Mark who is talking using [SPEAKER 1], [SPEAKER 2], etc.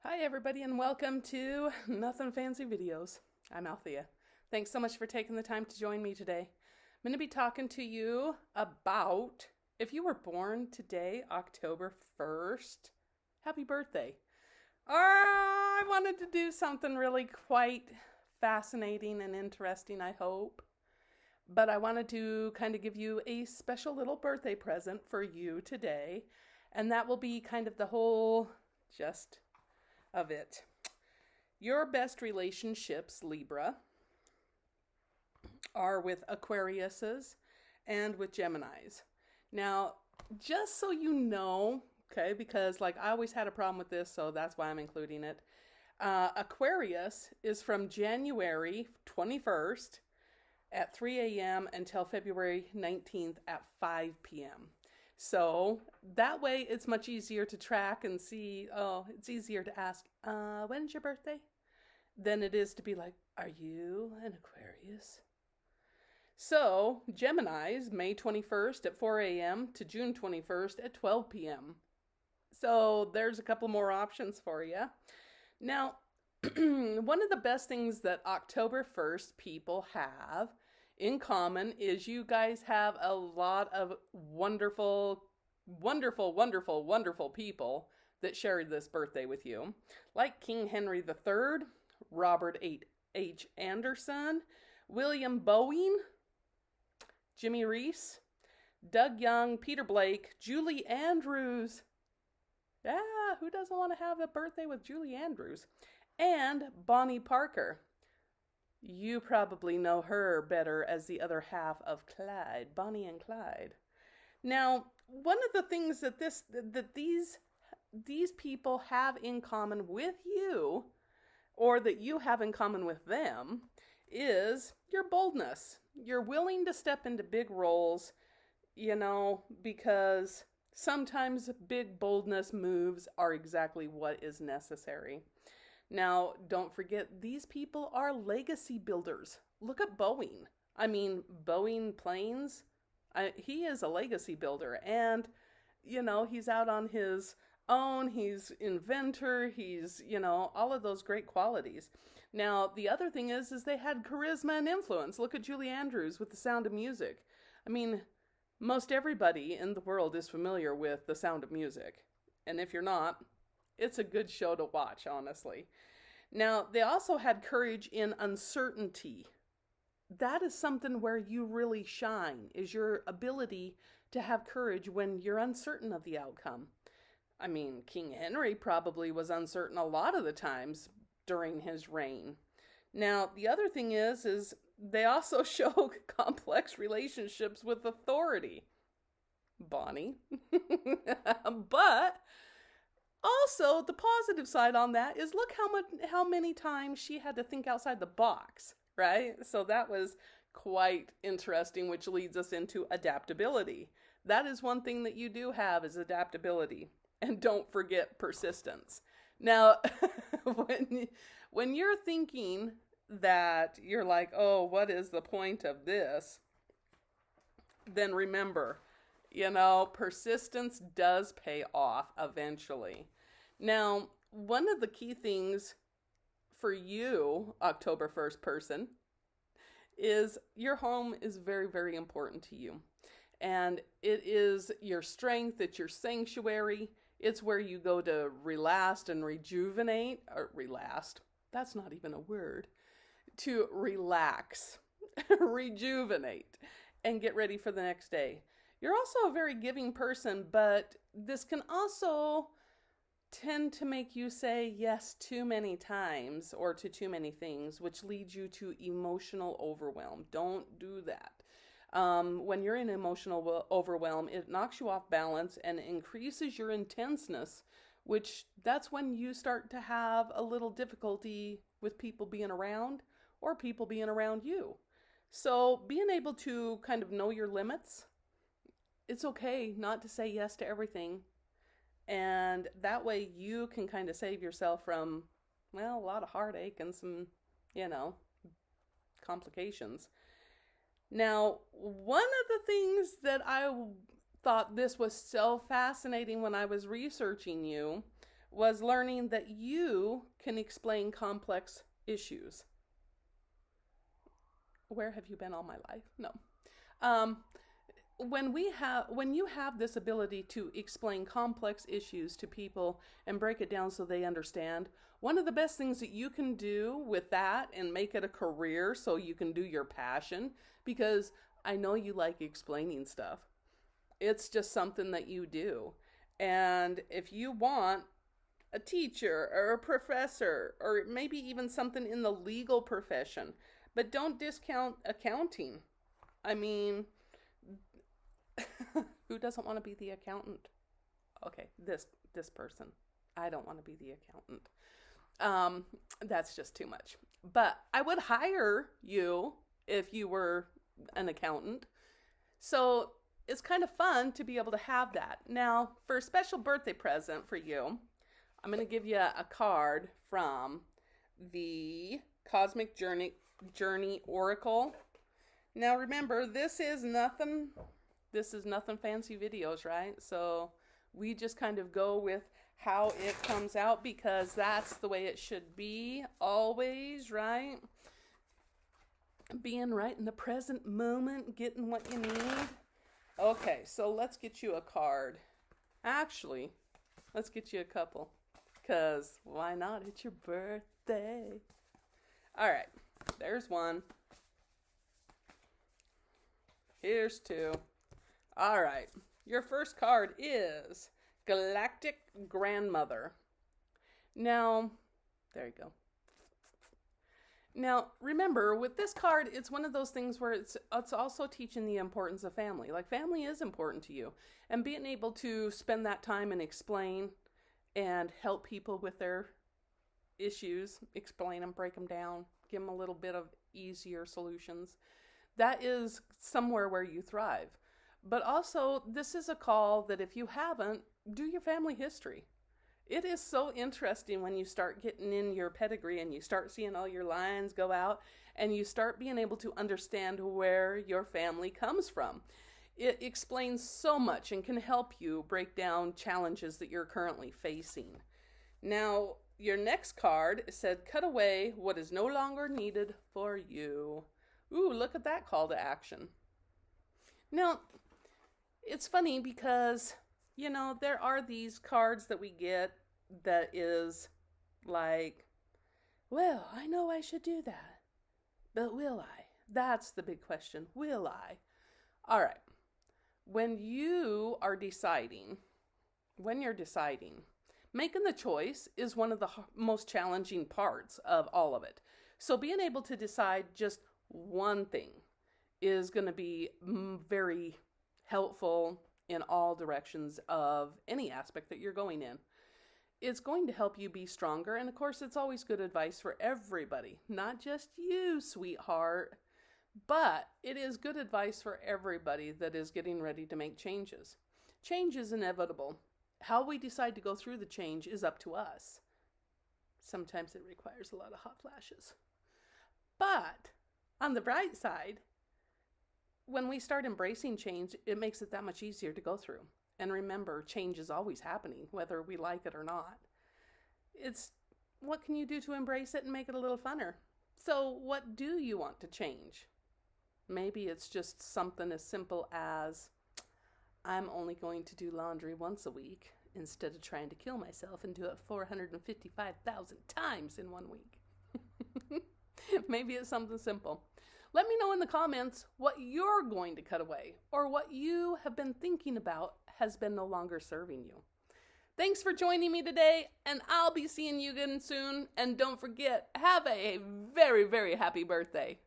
[SPEAKER 1] Hi everybody and welcome to Nothing Fancy Videos. I'm Althea. Thanks so much for taking the time to join me today. I'm going to be talking to you about if you were born today, October 1st, happy birthday. I wanted to do something really quite fascinating and interesting, I hope. But I wanted to kind of give you a special little birthday present for you today. And that will be kind of the whole gist of it. Your best relationships, Libra, are with Aquariuses and with Geminis. Now, just so you know, okay, because like I always had a problem with this, so that's why I'm including it. Aquarius is from January 21st at 3 a.m. until February 19th at 5 p.m. So that way it's much easier to track and see, it's easier to ask, when's your birthday? Than it is to be like, are you an Aquarius? So Geminis, May 21st at 4 a.m. to June 21st at 12 p.m. So there's a couple more options for you. Now, one of the best things that October 1st people have in common is you guys have a lot of wonderful people that shared this birthday with you. Like King Henry III, Robert H. Anderson, William Bowen, Jimmy Reese, Doug Young, Peter Blake, Julie Andrews. Yeah, who doesn't want to have a birthday with Julie Andrews? And Bonnie Parker. You probably know her better as the other half of Clyde, Bonnie and Clyde. Now, one of the things that these people have in common with you, or that you have in common with them, is your boldness. You're willing to step into big roles, because sometimes big boldness moves are exactly what is necessary. Now, don't forget, these people are legacy builders. Look at Boeing. Boeing Planes, he is a legacy builder. And, he's out on his own. He's inventor. He's, all of those great qualities. Now, the other thing is they had charisma and influence. Look at Julie Andrews with The Sound of Music. Most everybody in the world is familiar with The Sound of Music. And if you're not, it's a good show to watch, honestly. Now, they also had courage in uncertainty. That is something where you really shine, is your ability to have courage when you're uncertain of the outcome. King Henry probably was uncertain a lot of the times during his reign. Now, the other thing is they also show complex relationships with authority. Bonnie. But also, the positive side on that is look how many times she had to think outside the box, right? So that was quite interesting, which leads us into adaptability. That is one thing that you do have is adaptability. And don't forget persistence. Now, when you're thinking that you're like, oh, what is the point of this? Then remember, persistence does pay off eventually. Now, one of the key things for you, October 1st person, is your home is very, very important to you. And it is your strength, it's your sanctuary, it's where you go to relax and rejuvenate, or relast, that's not even a word, to relax, rejuvenate, and get ready for the next day. You're also a very giving person, but this can also tend to make you say yes too many times or to too many things, which leads you to emotional overwhelm. Don't do that. When you're in emotional overwhelm, it knocks you off balance and increases your intenseness, which that's when you start to have a little difficulty with people being around or people being around you. So being able to kind of know your limits, it's okay not to say yes to everything. And that way you can kind of save yourself from, a lot of heartache and some, complications. Now, one of the things that I thought this was so fascinating when I was researching you was learning that you can explain complex issues. Where have you been all my life? No. When you have this ability to explain complex issues to people and break it down so they understand, one of the best things that you can do with that and make it a career so you can do your passion, because I know you like explaining stuff. It's just something that you do. And if you want a teacher or a professor or maybe even something in the legal profession, but don't discount accounting. I mean, who doesn't want to be the accountant? Okay, this person. I don't want to be the accountant. That's just too much. But I would hire you if you were an accountant. So it's kind of fun to be able to have that. Now, for a special birthday present for you, I'm going to give you a card from the Cosmic Journey Oracle. Now remember, this is nothing fancy videos, right? So we just kind of go with how it comes out because that's the way it should be always, right? Being right in the present moment, getting what you need. Okay, so let's get you a card. Actually, let's get you a couple. Because why not? It's your birthday. All right, there's one. Here's two. All right, your first card is Galactic Grandmother. Now, there you go. Now, remember, with this card, it's one of those things where it's also teaching the importance of family. Like, family is important to you. And being able to spend that time and explain and help people with their issues, explain them, break them down, give them a little bit of easier solutions. That is somewhere where you thrive. But also, this is a call that if you haven't, do your family history. It is so interesting when you start getting in your pedigree and you start seeing all your lines go out and you start being able to understand where your family comes from. It explains so much and can help you break down challenges that you're currently facing. Now, your next card said, cut away what is no longer needed for you. Ooh, look at that call to action. Now, it's funny because, you know, there are these cards that we get that is like, well, I know I should do that, but will I? That's the big question. Will I? All right. When you're deciding, making the choice is one of the most challenging parts of all of it. So being able to decide just one thing is going to be very helpful in all directions of any aspect that you're going in. It's going to help you be stronger. And of course, it's always good advice for everybody, not just you, sweetheart. But it is good advice for everybody that is getting ready to make changes. Change is inevitable. How we decide to go through the change is up to us. Sometimes it requires a lot of hot flashes. But on the bright side, when we start embracing change, it makes it that much easier to go through. And remember, change is always happening, whether we like it or not. It's what can you do to embrace it and make it a little funner? So what do you want to change? Maybe it's just something as simple as, I'm only going to do laundry once a week instead of trying to kill myself and do it 455,000 times in 1 week. Maybe it's something simple. Let me know in the comments what you're going to cut away or what you have been thinking about has been no longer serving you. Thanks for joining me today, and I'll be seeing you again soon. And don't forget, have a very, very happy birthday.